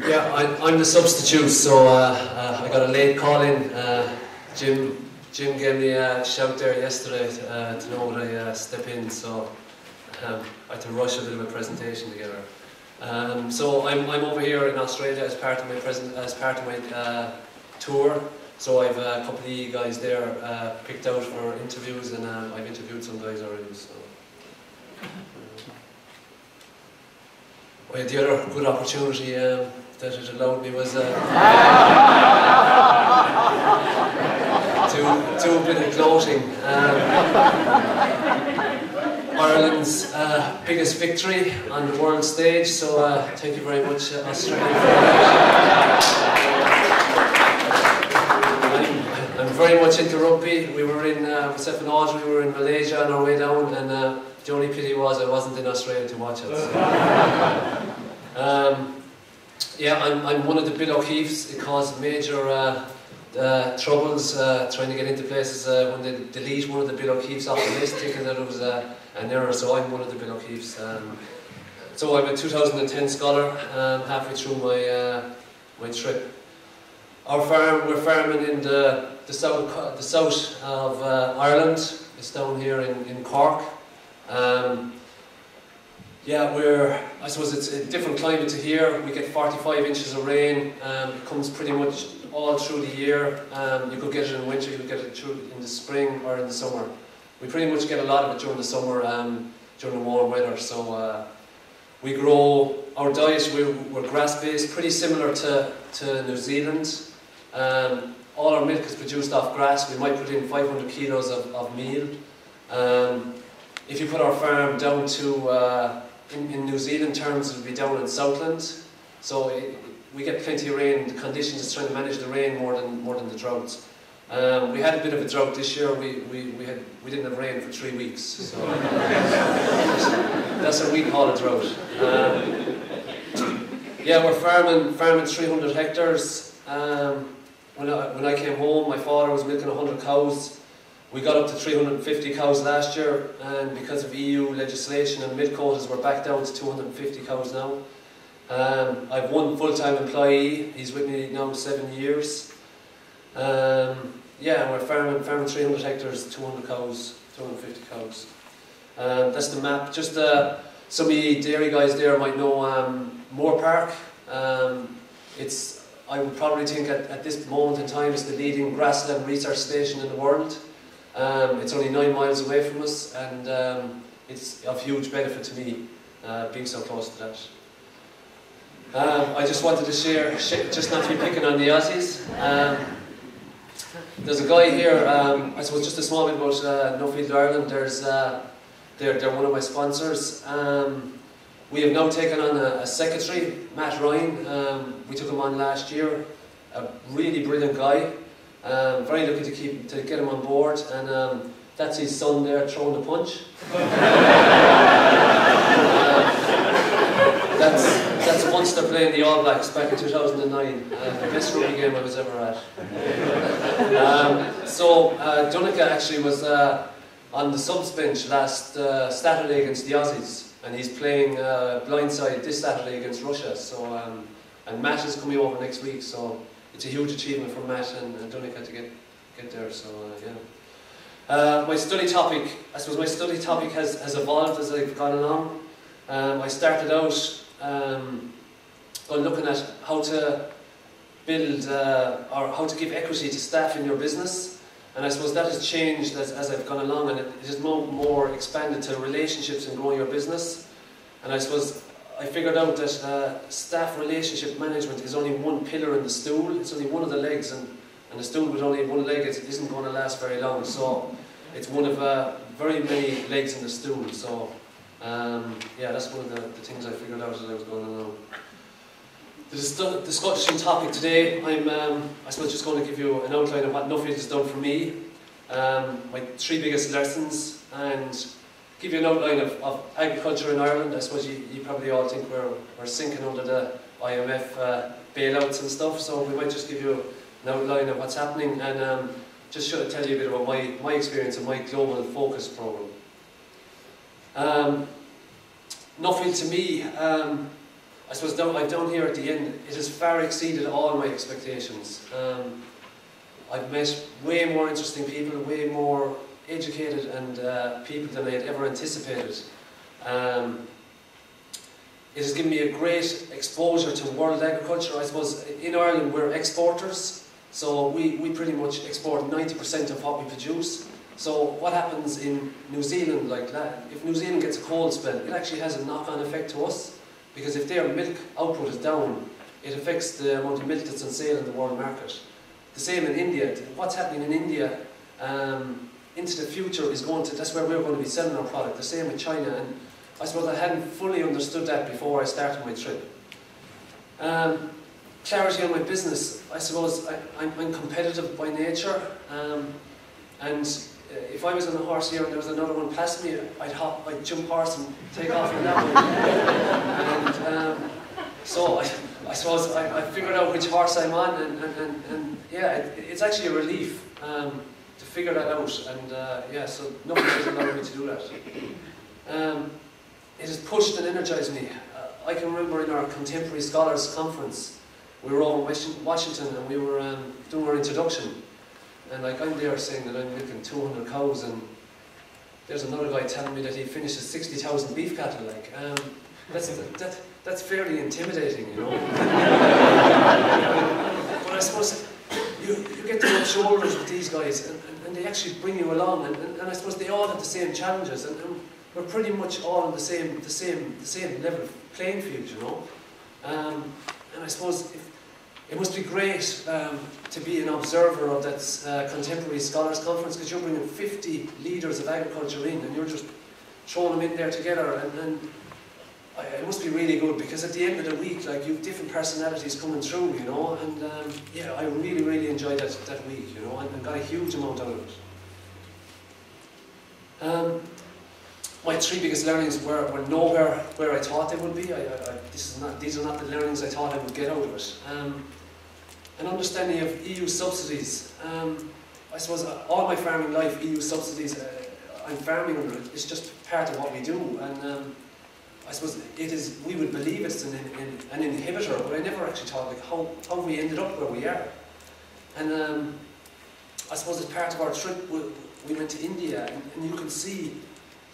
Yeah, I'm the substitute, so I got a late call in. Jim gave me a shout there yesterday to know would I step in, so I had to rush a bit of a presentation together. So I'm over here in Australia as part of my tour. So I've a couple of you guys there picked out for interviews, and I've interviewed some guys already. So. Well, the other good opportunity that it allowed me was to do a bit of gloating. Ireland's biggest victory on the world stage, so thank you very much, Australia, for that. I'm very much into rugby. We were in, myself and Audrey, we were in Malaysia on our way down, and the only pity was I wasn't in Australia to watch it. So. Yeah, I'm one of the Bill O'Keefes. It caused major troubles trying to get into places when they delete one of the Bill O'Keefes off the list, thinking that it was an error, so I'm one of the Bill O'Keefes. So I'm a 2010 scholar, halfway through my trip. We're farming in the south of Ireland. It's down here in Cork. Yeah, I suppose it's a different climate to here. We get 45 inches of rain. It comes pretty much all through the year. You could get it in winter, you could get it in the spring or in the summer. We pretty much get a lot of it during the summer, during the warm weather. So we grow, our diet, we're grass-based, pretty similar to New Zealand. All our milk is produced off grass. We might put in 500 kilos of meal. If you put our farm down to in New Zealand terms, it would be down in Southland, so we get plenty of rain. The conditions is trying to manage the rain more than the droughts. We had a bit of a drought this year. We didn't have rain for 3 weeks, so that's what we call a drought. Yeah, we're farming 300 hectares. When I came home, my father was milking 100 cows. We got up to 350 cows last year, and because of EU legislation and milk quotas, we're back down to 250 cows now. I've one full-time employee. He's with me now 7 years. Yeah, we're farming 300 hectares, 200 cows, 250 cows. That's the map. Just some of you dairy guys there might know Moore Park. I would probably think at this moment in time it's the leading grassland research station in the world. It's only 9 miles away from us, and it's of huge benefit to me being so close to that. I just wanted to share, just not to be picking on the Aussies. There's a guy here, I suppose just a small bit about Nuffield, Ireland. They're one of my sponsors. We have now taken on a secretary, Matt Ryan. We took him on last year. A really brilliant guy. Very lucky to get him on board, and that's his son there throwing the punch. That's Munster playing the All Blacks back in 2009, the best rugby game I was ever at. Donica actually was on the subs bench last Saturday against the Aussies, and he's playing blindside this Saturday against Russia. So, and Matt is coming over next week, so it's a huge achievement for Matt and Donica to get there. So yeah. My study topic, I suppose my study topic has evolved as I've gone along. I started out by looking at how to build or how to give equity to staff in your business, and I suppose that has changed as I've gone along, and it is more expanded to relationships and growing your business. And I suppose I figured out that staff relationship management is only one pillar in the stool. It's only one of the legs, and the stool with only one leg isn't going to last very long. So it's one of very many legs in the stool. So yeah, that's one of the things I figured out as I was going along. The discussion topic today, I suppose just going to give you an outline of what Nuffield has done for me, my 3 biggest lessons, and give you an outline of agriculture in Ireland. I suppose you probably all think we're sinking under the IMF bailouts and stuff, so we might just give you an outline of what's happening, and just tell you a bit about my experience and my global focus programme. Nuffield to me, I suppose down here at the end, it has far exceeded all my expectations. I've met way more interesting people, way more educated and people than I had ever anticipated. It has given me a great exposure to world agriculture. I suppose in Ireland we're exporters, so we pretty much export 90% of what we produce. So what happens in New Zealand, like that, if New Zealand gets a cold spell, it actually has a knock-on effect to us, because if their milk output is down, it affects the amount of milk that's on sale in the world market. The same in India. What's happening in India into the future is that's where we're going to be selling our product. The same with China, and I suppose I hadn't fully understood that before I started my trip. Clarity on my business. I suppose I'm competitive by nature, and if I was on a horse here and there was another one past me, I'd jump horse and take off on that one. And so I suppose I figured out which horse I'm on, and yeah, it's actually a relief to figure that out, and yeah, so nothing has allowed me to do that. It has pushed and energized me. I can remember in our Contemporary Scholars Conference, we were over in Washington and we were doing our introduction, and like I'm there saying that I'm milking 200 cows, and there's another guy telling me that he finishes 60,000 beef cattle. Like that's fairly intimidating, you know. But I suppose you get to rub shoulders with these guys, and they actually bring you along, and I suppose they all have the same challenges, and we're pretty much all on the same level playing field, you know. And I suppose it must be great to be an observer of that Contemporary Scholars Conference, because you're bringing 50 leaders of agriculture in, and you're just throwing them in there together, and it must be really good, because at the end of the week, like, you've different personalities coming through, you know, and yeah, I really enjoyed that week, you know, and got a huge amount out of it. My three biggest learnings were nowhere where I thought they would be. These are not the learnings I thought I would get out of it. An understanding of EU subsidies. I suppose all my farming life, EU subsidies, I'm farming under it. It's just part of what we do, and I suppose we would believe it's an inhibitor, but I never actually thought, like, how we ended up where we are. And I suppose as part of our trip, we went to India, and you can see,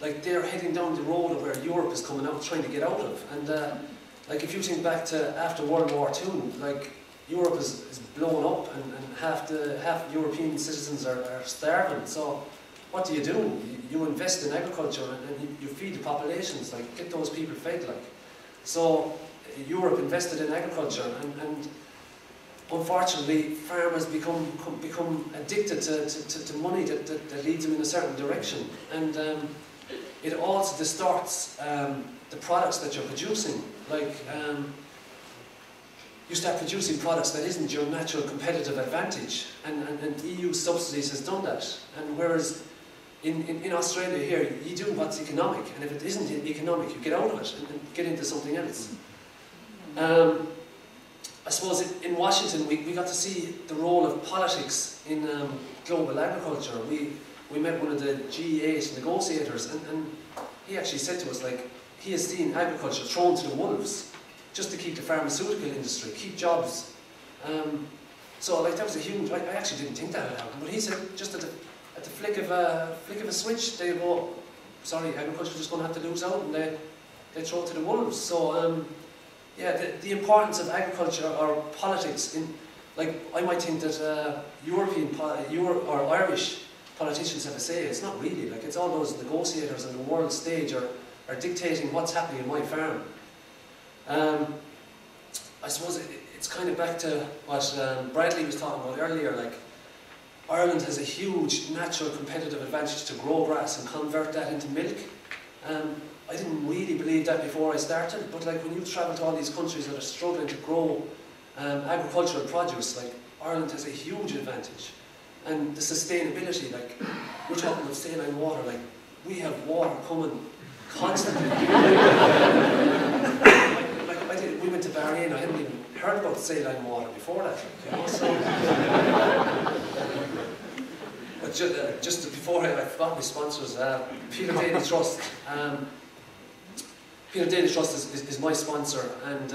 like, they're heading down the road of where Europe is coming out, trying to get out of. And like, if you think back to after World War II, like, Europe is blown up, and half European citizens are starving. So what do? You invest in agriculture, and you feed the populations, like, get those people fed, like. So Europe invested in agriculture, and unfortunately farmers become addicted to money that leads them in a certain direction, and it also distorts the products that you're producing. Like, you start producing products that isn't your natural competitive advantage, and EU subsidies has done that. And whereas in Australia here, you do what's economic, and if it isn't economic, you get out of it and get into something else. I suppose in Washington, we got to see the role of politics in global agriculture. We met one of the G8 negotiators, and he actually said to us, like, he has seen agriculture thrown to the wolves just to keep the pharmaceutical industry, keep jobs. So, like, that was a huge. I actually didn't think that would happen, but he said just at the flick of a switch, they go, sorry, agriculture's just going to have to lose out, and they throw it to the wolves. So yeah, the importance of agriculture or politics in, like, I might think that or Irish politicians have a say. It's not really. Like, it's all those negotiators on the world stage are dictating what's happening in my farm. I suppose it's kind of back to what Bradley was talking about earlier. Like, Ireland has a huge natural competitive advantage to grow grass and convert that into milk. I didn't really believe that before I started, but, like, when you travel to all these countries that are struggling to grow agricultural produce, like, Ireland has a huge advantage. And the sustainability, like, we're talking about saline water, like, we have water coming constantly. We went to Bahrain, I hadn't even heard about saline water before that, you know, so. But just before I forgot my sponsors, Peter Daly Trust. Peter Daly Trust is my sponsor, and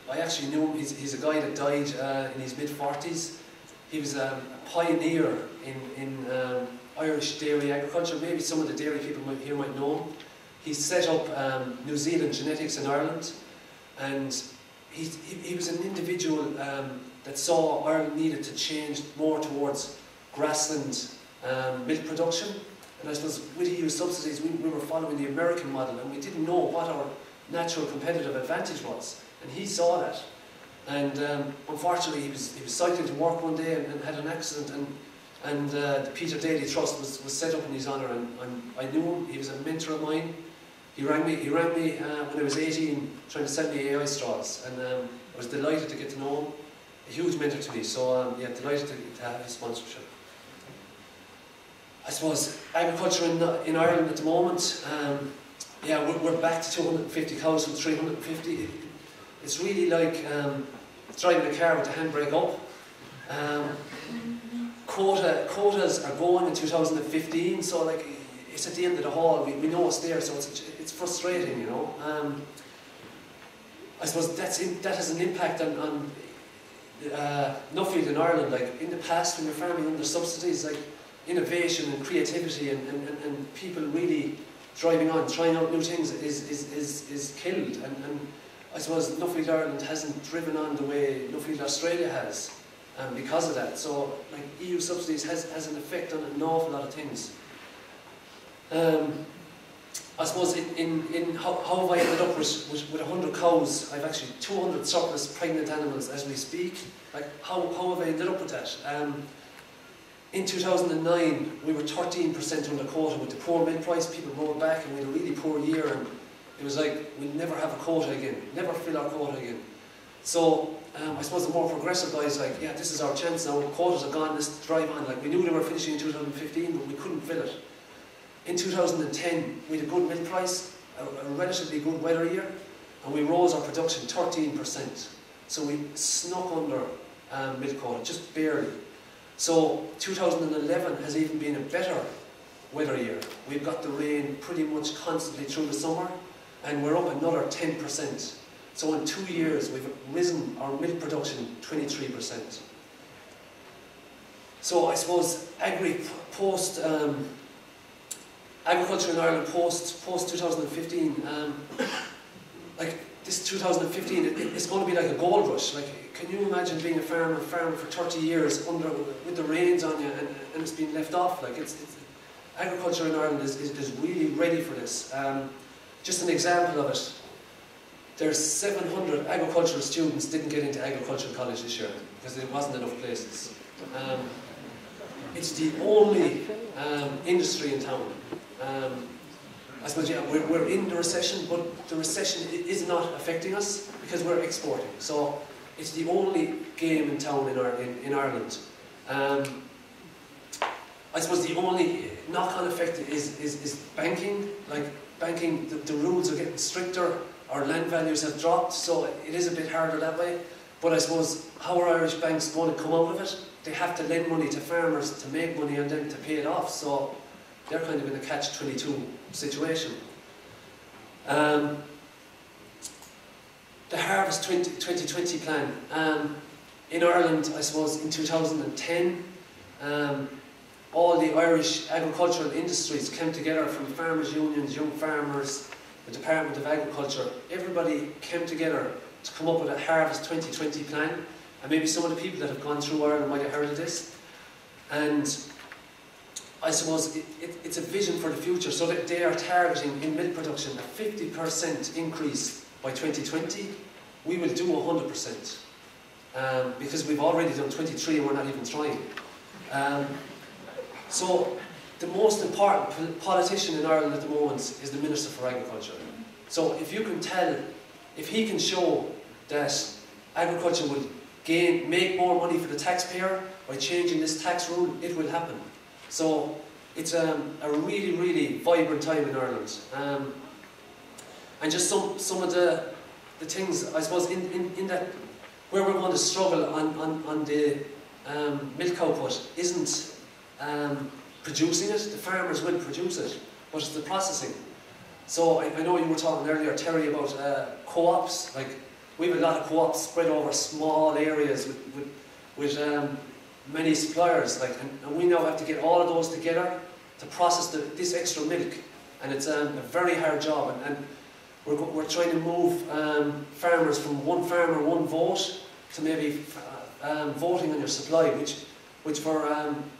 I actually knew him. He's a guy that died in his mid-40s. He was a pioneer in Irish dairy agriculture. Maybe some of the dairy people here might know him. He set up New Zealand genetics in Ireland, and he was an individual that saw Ireland needed to change more towards grassland milk production. And I suppose with EU subsidies, we were following the American model, and we didn't know what our natural competitive advantage was. And he saw that. And unfortunately, he was cycling to work one day and had an accident, and the Peter Daly Trust was set up in his honour, and I knew him. He was a mentor of mine. He rang me when I was 18, trying to sell me AI straws, and I was delighted to get to know him. A huge mentor to me, so yeah, delighted to have his sponsorship. I suppose agriculture in Ireland at the moment, yeah, we're back to 250 cows from 350. It's really like driving a car with the handbrake up. Quotas are going in 2015, so like it's at the end of the hall. We know it's there, so it's frustrating, you know. I suppose that has an impact on Nuffield in Ireland. Like in the past, when you're farming under subsidies, like innovation and creativity and people really driving on, trying out new things is killed. And I suppose Nuffield Ireland hasn't driven on the way Nuffield Australia has because of that. So like EU subsidies has an effect on an awful lot of things. I suppose in how have I ended up with 100 cows? I've actually 200 surplus pregnant animals as we speak. Like how have I ended up with that? In 2009, we were 13% under quota with the poor milk price. People rolled back, and we had a really poor year, and it was like we'll never have a quota again, never fill our quota again. So I suppose the more progressive guys like, yeah, this is our chance now. Quotas are gone. Let's drive on. Like we knew they were finishing in 2015, but we couldn't fill it. In 2010, we had a good milk price, a relatively good weather year, and we rose our production 13%. So we snuck under milk quota, just barely. So 2011 has even been a better weather year. We've got the rain pretty much constantly through the summer, and we're up another 10%. So in 2 years, we've risen our milk production 23%. So I suppose agriculture in Ireland post 2015, like this 2015, it's going to be like a gold rush. Like, can you imagine being a farmer for 30 years with the reins on you and it's being left off? Like agriculture in Ireland is really ready for this. Just an example of it. There's 700 agricultural students didn't get into agricultural college this year because there wasn't enough places. It's the only industry in town. I suppose, yeah, we're in the recession, but the recession is not affecting us because we're exporting. So it's the only game in town in Ireland. I suppose the only knock-on effect is banking. Like banking, the rules are getting stricter. Our land values have dropped, so it is a bit harder that way. But I suppose how are Irish banks going to come out of it? They have to lend money to farmers to make money and then to pay it off. So they're kind of in a catch-22 situation. The Harvest 2020 plan. In Ireland, I suppose in 2010, all the Irish agricultural industries came together from farmers' unions, young farmers, the Department of Agriculture. Everybody came together to come up with a Harvest 2020 plan. And maybe some of the people that have gone through Ireland might have heard of this. And I suppose it's a vision for the future, so that they are targeting in milk production a 50% increase by 2020. We will do 100%, because we've already done 23 and we're not even trying. So the most important politician in Ireland at the moment is the Minister for Agriculture. So if you can tell, if he can show that agriculture will make more money for the taxpayer by changing this tax rule, it will happen. So it's a really, really vibrant time in Ireland. And just some of the things, I suppose, in that, where we're going to struggle on the milk output isn't producing it. The farmers will produce it, but it's the processing. So I know you were talking earlier, Terry, about co-ops. Like, we have a lot of co-ops spread over small areas with many suppliers. Like, and we now have to get all of those together to process this extra milk. And it's a very hard job. And we're trying to move farmers from one farmer, one vote, to maybe voting on your supply, which for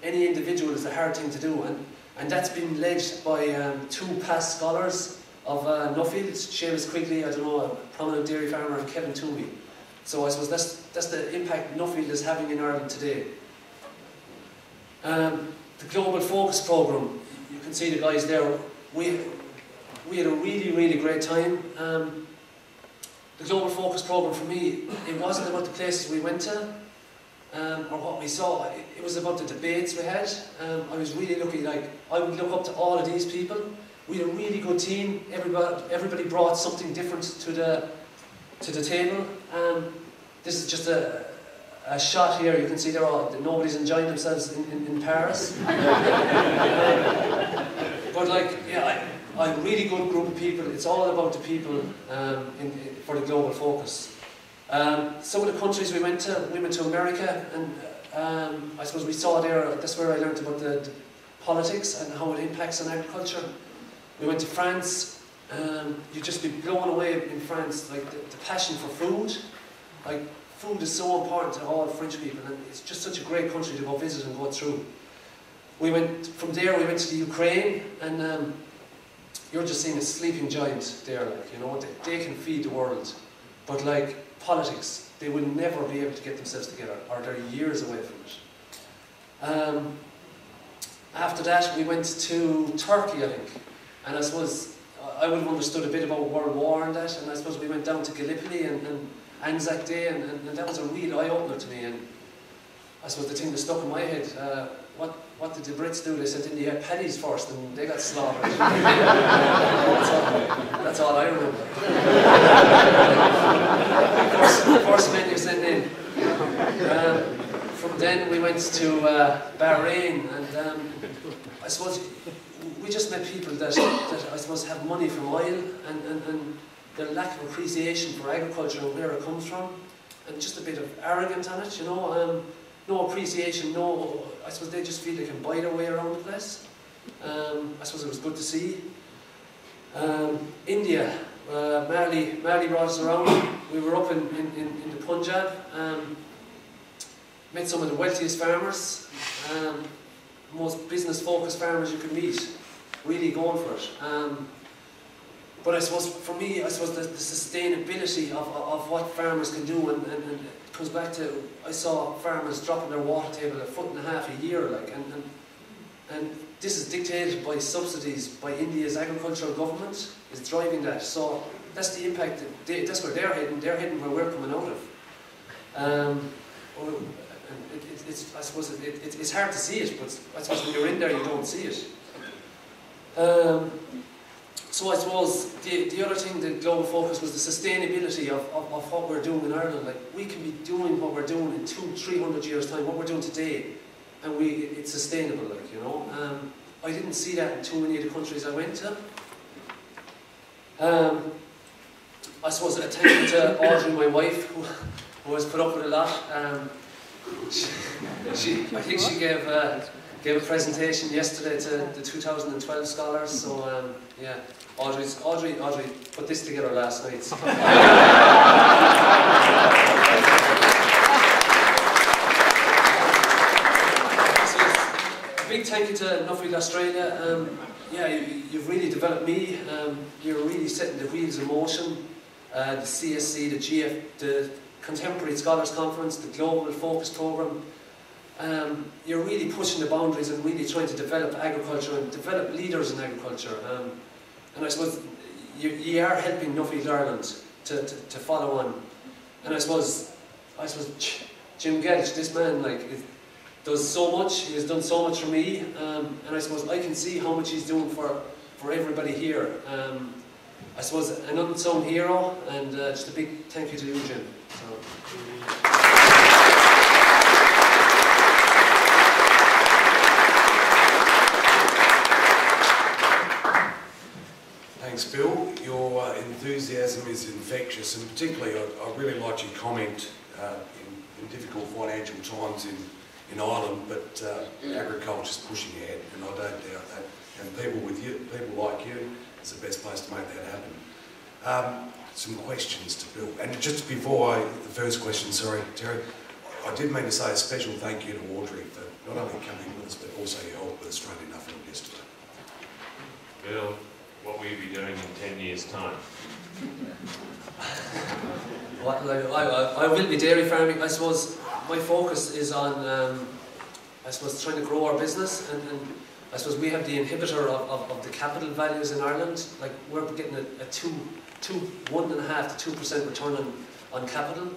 any individual is a hard thing to do. And that's been led by 2 past scholars of Nuffield, Seamus Quigley, I don't know, a prominent dairy farmer, and Kevin Toomey. So I suppose that's the impact Nuffield is having in Ireland today. The Global Focus Programme, you can see the guys there. We had a really, really great time. The Global Focus Programme, for me, it wasn't about the places we went to, or what we saw. It was about the debates we had. I was really lucky. Like, I would look up to all of these people. We had a really good team. Everybody brought something different to the table. This is just a shot here. You can see nobody's enjoying themselves in Paris. But like, yeah, a really good group of people. It's all about the people for the Global Focus. Some of the countries we went to America, and I suppose we saw there, that's where I learned about the politics and how it impacts on agriculture. We went to France. You'd just be blown away in France, like the passion for food. Like, food is so important to all French people, and it's just such a great country to go visit and go through. From there we went to the Ukraine, and you're just seeing a sleeping giant there, like, you know, they can feed the world, but like politics, they will never be able to get themselves together, or they're years away from it. After that we went to Turkey, I think, and I suppose I would have understood a bit about World War and that, and I suppose we went down to Gallipoli and Anzac Day, and that was a real eye-opener to me. And I suppose the thing that stuck in my head, what did the Brits do? They sent in the paddies first, and they got slaughtered. That's all I remember. The first men you sent in. From then we went to Bahrain, and I suppose we just met people that I suppose have money from oil, and their lack of appreciation for agriculture and where it comes from, and just a bit of arrogance on it, you know. No appreciation, I suppose they just feel they can buy their way around the place. I suppose it was good to see. India, Mali brought us around. We were up in the Punjab, met some of the wealthiest farmers, most business-focused farmers you could meet, really going for it. But I suppose for me, the sustainability of what farmers can do, and it comes back to, I saw farmers dropping their water table 1.5 foot a year, like, and this is dictated by subsidies, by India's agricultural government is driving that. So that's the impact. That's where they're heading. They're heading where we're coming out of. I suppose it's hard to see it, but I suppose when you're in there, you don't see it. So I suppose the other thing, the Global Focus, was the sustainability of what we're doing in Ireland. Like, we can be doing what we're doing in 200-300 years' time, what we're doing today, and it's sustainable, like, you know. I didn't see that in too many of the countries I went to. I suppose a thank you to Audrey, my wife, who has put up with a lot. I think she gave a presentation yesterday to the 2012 scholars, so yeah, Audrey put this together last night. So. A big thank you to Nuffield Australia. Yeah, you've really developed me. You're really setting the wheels in motion. The CSC, the GF, the Contemporary Scholars Conference, the Global Focus Programme. You're really pushing the boundaries and really trying to develop agriculture and develop leaders in agriculture. And I suppose you are helping Nuffield Ireland to follow on. And I suppose Jim Gedge, this man, like, does so much. He has done so much for me, and I suppose I can see how much he's doing for everybody here. I suppose an unsung hero, and just a big thank you to you, Jim. So. Thanks, Bill. Your enthusiasm is infectious, and particularly I really liked your comment in difficult financial times in Ireland, but agriculture's pushing ahead, and I don't doubt that. And people like you, is the best place to make that happen. Some questions to Bill, and just before the first question, sorry, Terry, I did mean to say a special thank you to Audrey for not only coming with us, but also your help with Australian Nuffield yesterday. Bill, what will you be doing in 10 years' time? I will be dairy farming. I suppose my focus is on, I suppose, trying to grow our business, and I suppose we have the inhibitor of the capital values in Ireland. Like, we're getting a 1.5% to 2% return on capital.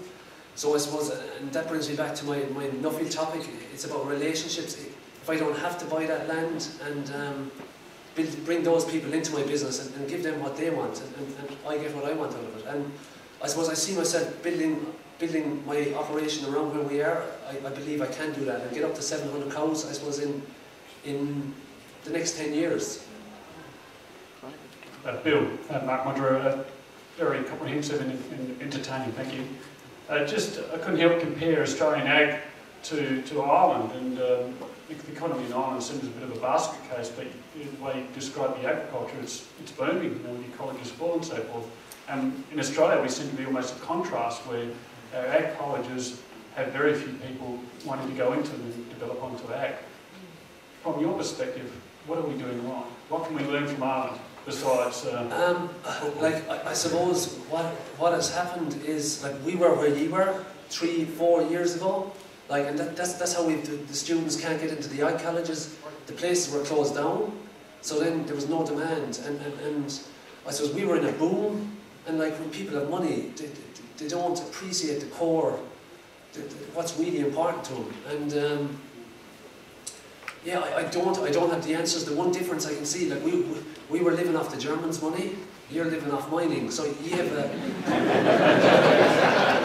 So I suppose, and that brings me back to my Nuffield topic. It's about relationships. If I don't have to buy that land and bring those people into my business and give them what they want, and I get what I want out of it. And I suppose I see myself building my operation around where we are. I believe I can do that and get up to 700 cows, I suppose, in the next 10 years. Bill, Mark Monroe, very comprehensive and entertaining, thank you. I couldn't help compare Australian ag to Ireland, and the economy in Ireland seems a bit of a basket case, but the way you describe the agriculture, it's booming, with the colleges full and so forth. In Australia, we seem to be almost a contrast, where our ag colleges have very few people wanting to go into them and develop onto ag. From your perspective, what are we doing wrong? What can we learn from Ireland besides? I suppose what has happened is, like, we were where you were 3-4 years ago. Like, and that's how the students can't get into the ag colleges. The places were closed down, so then there was no demand. And I suppose we were in a boom. And like, when people have money, they don't appreciate the core, what's really important to them. And yeah, I don't have the answers. The one difference I can see, like, we were living off the Germans' money. You're living off mining, so you have a...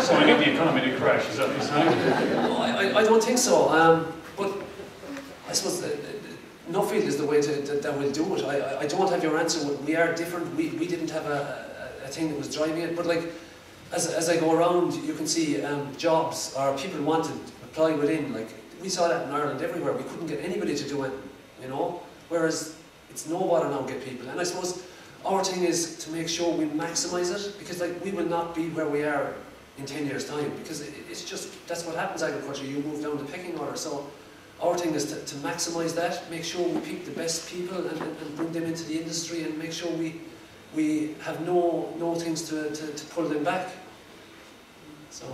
So we need the economy to crash, is that what you're saying? No, I don't think so. But I suppose Nuffield is the way that we'll do it. I don't have your answer. We are different. We didn't have a thing that was driving it. But like, as I go around, you can see jobs, or people wanted to apply within. Like, we saw that in Ireland everywhere. We couldn't get anybody to do it, you know. Whereas it's no bother now to get people. And I suppose our thing is to make sure we maximise it, because like, we will not be where we are in 10 years' time, because it's just, that's what happens in agriculture. You move down the pecking order. So our thing is to maximise that, make sure we pick the best people and bring them into the industry, and make sure we have no things to pull them back. So.